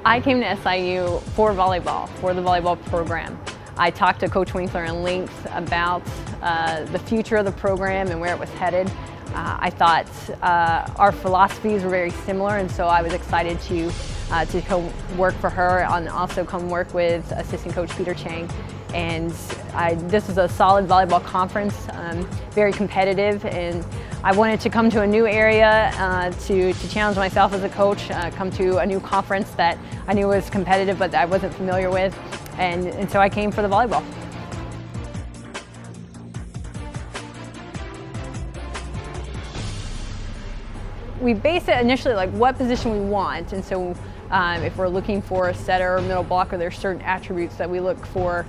I came to SIU for volleyball, for the volleyball program. I talked to Coach Winkler in length about the future of the program and where it was headed. I thought our philosophies were very similar, and so I was excited to come work for her and also come work with assistant coach Peter Chang. And this was a solid volleyball conference, very competitive, and I wanted to come to a new area to challenge myself as a coach, come to a new conference that I knew was competitive but that I wasn't familiar with, and so I came for the volleyball. We base it initially like what position we want, and so if we're looking for a setter or middle blocker, there's certain attributes that we look for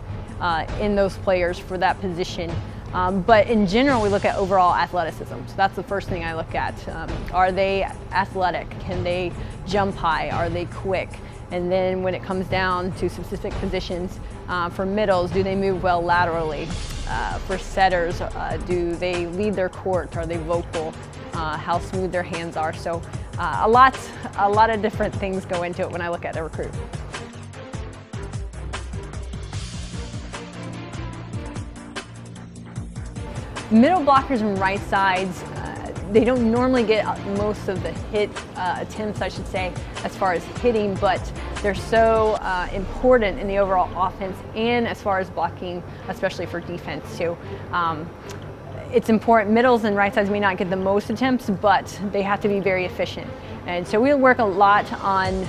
in those players for that position. But in general, we look at overall athleticism. So that's the first thing I look at. Are they athletic? Can they jump high? Are they quick? And then when it comes down to specific positions, for middles, do they move well laterally? For setters, do they lead their court? Are they vocal? How smooth their hands are? So a lot of different things go into it when I look at a recruit. Middle blockers and right sides, they don't normally get most of the hit attempts, I should say, as far as hitting, but they're so important in the overall offense and as far as blocking, especially for defense too. It's important. Middles and right sides may not get the most attempts, but they have to be very efficient. And so we'll work a lot on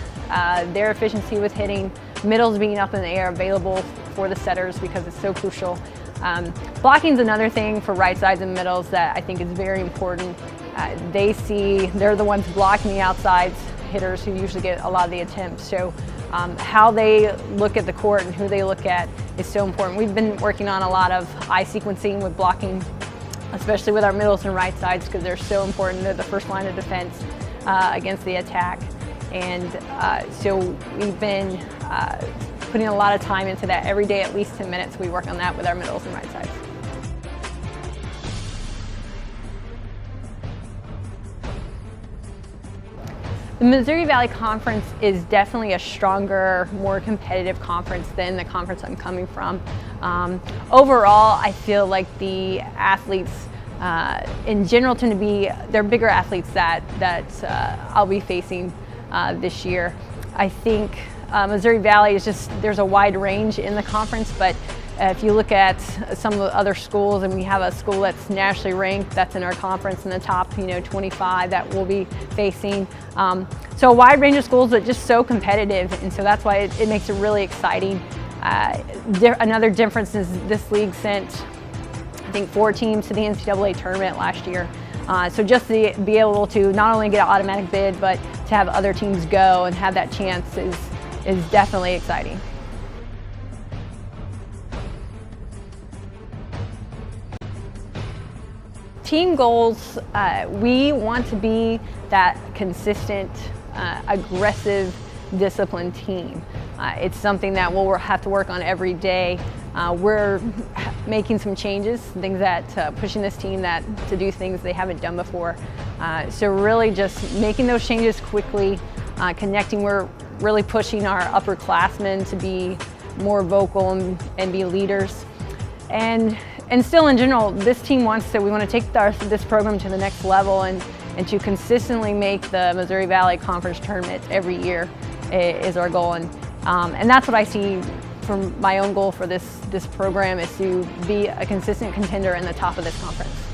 their efficiency with hitting, middles being up in the air, available for the setters because it's so crucial. Blocking is another thing for right sides and middles that I think is very important. They're the ones blocking the outsides, hitters who usually get a lot of the attempts. So how they look at the court and who they look at is so important. We've been working on a lot of eye sequencing with blocking, especially with our middles and right sides, because they're so important. They're the first line of defense against the attack. And so we've been putting a lot of time into that. Every day, at least 10 minutes, we work on that with our middles and right sides. The Missouri Valley Conference is definitely a stronger, more competitive conference than the conference I'm coming from. Overall, I feel like the athletes in general tend to be, they're bigger athletes that I'll be facing this year. I think Missouri Valley is just, there's a wide range in the conference, but if you look at some of the other schools, and we have a school that's nationally ranked, that's in our conference in the top 25 that we'll be facing. So a wide range of schools, but just so competitive, and so that's why it makes it really exciting. Another difference is this league sent, I think, 4 teams to the NCAA tournament last year. So just to be able to not only get an automatic bid, but to have other teams go and have that chance is definitely exciting. Team goals, we want to be that consistent, aggressive, disciplined team. It's something that we'll have to work on every day. We're making some changes, things that pushing this team to do things they haven't done before. So really just making those changes quickly, connecting. We're really pushing our upperclassmen to be more vocal and be leaders. And still in general, this team we want to take this program to the next level and to consistently make the Missouri Valley Conference tournament every year is our goal. And that's what I see from my own goal for this program, is to be a consistent contender in the top of this conference.